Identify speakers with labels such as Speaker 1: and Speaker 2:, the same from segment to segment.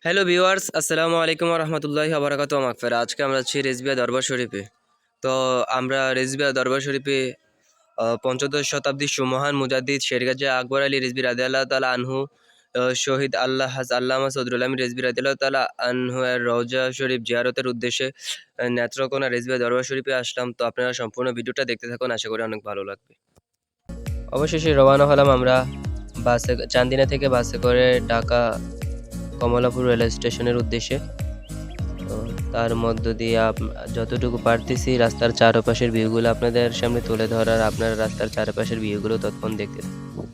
Speaker 1: Hello viewers, আসসালামু আলাইকুম রহমতুল্লাহি আবরাকাত মাগফিরা। আজকে আমরা আছি রেজবিয়া দরবার শরীফে। তো আমরা রেজবিয়া দরবার শরীফে পঞ্চদশ শতাব্দীর সুমহান মুজাদ্দিদ শেরগাজী আকবর আলী রেজবি রাদিয়াল্লাহু তাআলা আনহু, শহীদ আল্লামা সদরুল আমিন রেজবি রাদিয়াল্লাহু তাআলা আনহু এর রওজা শরীফ জিয়ারতের উদ্দেশ্যে নেত্রকোনা রেজবিয়া দরবার শরীফে আসলাম। তো আপনারা সম্পূর্ণ ভিডিওটা দেখতে থাকুন, আশা করি অনেক ভালো লাগবে। অবশেষে রওনা হলাম আমরা চান্দিনা থেকে বাসে করে ঢাকা কমলাপুর রেলওয়ে স্টেশনের উদ্দেশ্যে। তো তার মধ্য দিয়ে যতটুকু পারতেছি রাস্তার চারপাশের ভিউগুলো আপনাদের সামনে তুলে ধরার, আপনারা রাস্তার চারপাশের ভিউগুলো ততক্ষণ দেখতে থাকুন।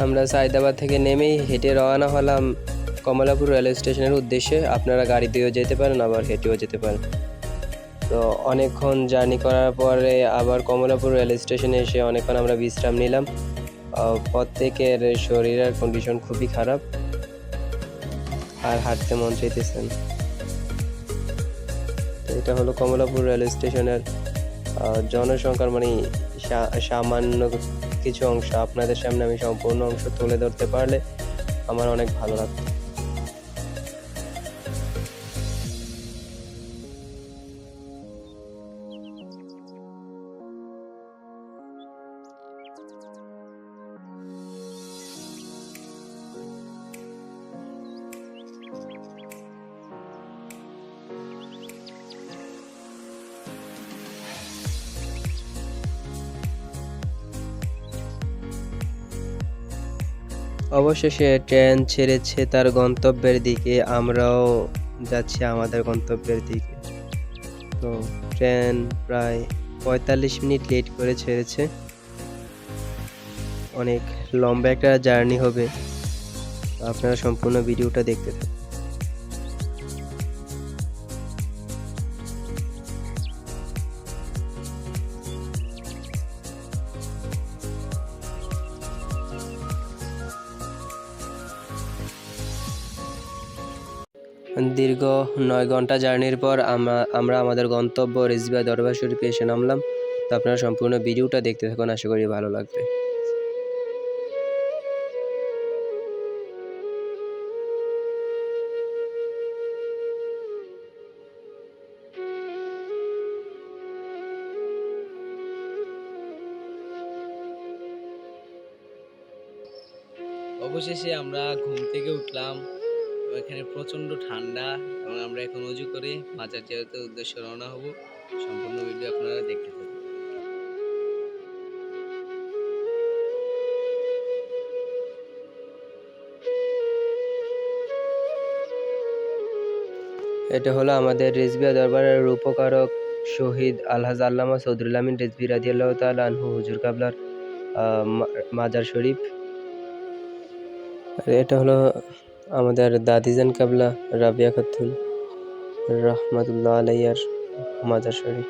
Speaker 1: আমরা সায়দাবাদ থেকে নেমেই হেঁটে রওনা হলাম কমলাপুর রেলওয়ে স্টেশনের উদ্দেশ্যে। আপনারা গাড়ি দিয়েও যেতে পারেন, আবার হেঁটেও যেতে পারেন। তো অনেকক্ষণ জার্নি করার পরে আবার কমলাপুর রেলওয়ে স্টেশনে এসে অনেকক্ষণ আমরা বিশ্রাম নিলাম। প্রত্যেকের শরীরের কন্ডিশন খুবই খারাপ, আর হাঁটতে মন চাইতেছে না। তো এটা হলো কমলাপুর রেলওয়ে স্টেশনের জনসংখ্যার মানে সামান্য কিছু অংশ আপনাদের সামনে আমি সম্পূর্ণ অংশ তুলে ধরতে পারলে আমার অনেক ভালো লাগতো। অবশেষে ট্রেন ছেড়েছে তার গন্তব্যের দিকে, আমরাও যাচ্ছি আমাদের গন্তব্যের দিকে। তো ট্রেন প্রায় 45 মিনিট লেট করে ছেড়েছে। অনেক লম্বা একটা জার্নি হবে, আপনারা সম্পূর্ণ ভিডিওটা দেখতে থাকুন। দীর্ঘ 9 ঘন্টা জার্নির পর আমরা আমাদের গন্তব্য রেজবিয়া দরবার শরীফে এসে নামলাম। তো আপনারা সম্পূর্ণ ভিডিওটা দেখতে থাকুন, আশা করি ভালো লাগবে।
Speaker 2: অবশেষে আমরা ঘুম থেকে উঠলাম। এখানে প্রচন্ড ঠান্ডা এবং আমরা এখন অজু করে মাজার জিয়ারতের উদ্দেশ্যে রওনা হব। সম্পূর্ণ ভিডিও আপনারা দেখতে থাকুন।
Speaker 1: এটা হলো আমাদের রেজবিয়া দরবারের রূপকারক শহীদ আলহাজ আল্লামা সদরুল আমিন রেজবি রাদিয়াল্লাহু তাআলা আনহু হুজুর কাবলার মাজার শরীফ। আর এটা হলো আমাদের দাদিজান কাবলা রাবিয়া খাতুন রহমাতুল্লাহ আলাইহার মাজার শরীফ।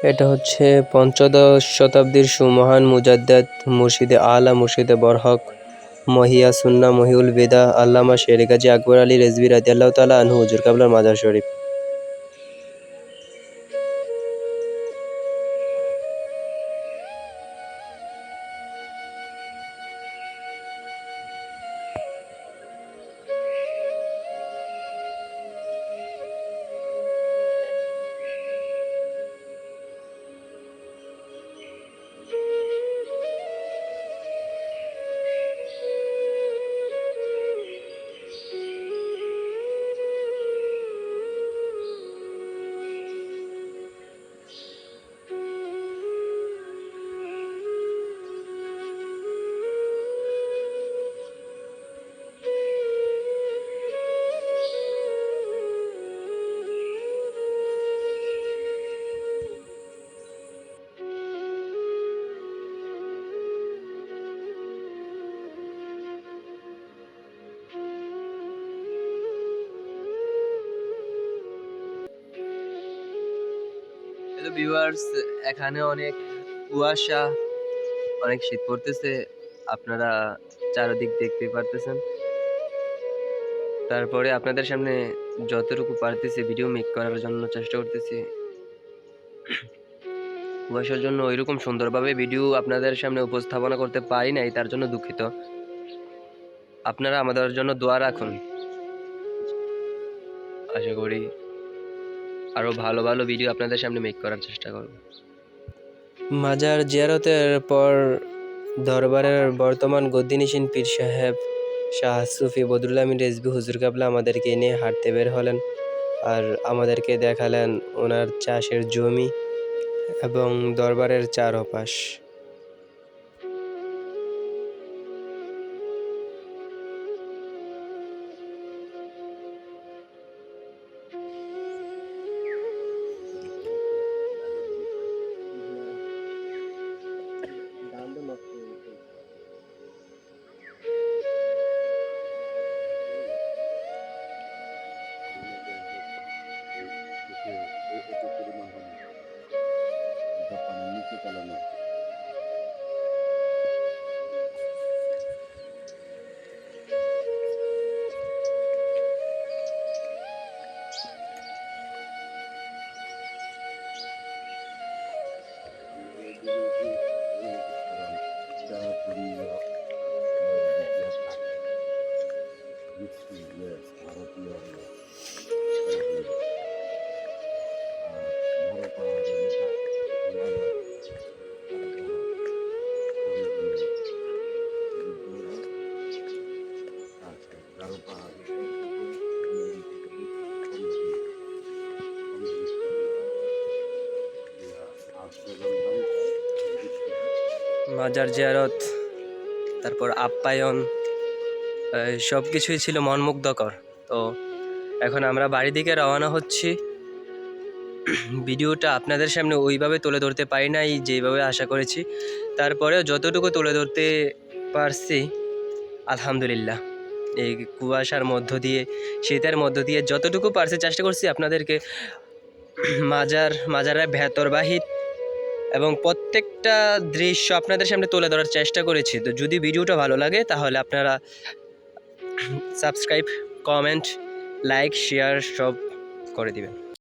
Speaker 1: এটা হচ্ছে পঞ্চদশ শতাব্দীর সুমহান মুজাদ্দিদ মুর্শিদে আলা মুর্শিদে বরহক মহিয়া সুন্নাহ মহিউল বিদা আল্লামা শেরগাজী আকবর আলী রেজভী রাদিয়াল্লাহু তাআলা আনহু হুজুর কাবলার মাজার শরীফ। ভিউয়ার্স, এখানে অনেক কুয়াশা, অনেক শীত পড়তেছে, আপনারা চারদিক দেখতে পারতেছেন। তারপরে আপনাদের সামনে যতটুকু পারতেছি ভিডিও মেক করার জন্য চেষ্টা করতেছি। কুয়াশার জন্য ওইরকম সুন্দরভাবে ভিডিও আপনাদের সামনে উপস্থাপনা করতে পারি নাই, তার জন্য দুঃখিত। আপনারা আমাদের জন্য দোয়া রাখুন। আশা করি আরো ভালো ভালো ভিডিও আপনাদের সামনে মেক করার চেষ্টা করব। মাজার জিয়ারতের পর দরবারের বর্তমান গদ্দিনিসীন পীর সাহেব শাহ সুফি বদরুল আমিন রেজভী হুজুর কাবলা আমাদেরকে নিয়ে হাঁটতে বের হলেন, আর আমাদেরকে দেখালেন ওনার চাষের জমি এবং দরবারের চারপাশ। মাজার জিয়ারত, তারপর আপ্যায়ন, সব কিছুই ছিল মনমুগ্ধকর। তো এখন আমরা বাড়ির দিকে রওনা হচ্ছি। ভিডিওটা আপনাদের সামনে ওইভাবে তুলে ধরতে পারি নাই যেভাবে আশা করেছি, তারপরেও যতটুকু তুলে ধরতে পারছি আলহামদুলিল্লাহ। এই কুয়াশার মধ্য দিয়ে, শীতের মধ্য দিয়ে যতটুকু পারছি চেষ্টা করছি আপনাদেরকে মাজারের ভেতর বাহির এবং প্রত্যেকটা দৃশ্য আপনাদের সামনে তুলে ধরার চেষ্টা করেছি। তো যদি ভিডিওটা ভালো লাগে তাহলে আপনারা সাবস্ক্রাইব, কমেন্ট, লাইক, শেয়ার সব করে দিবেন।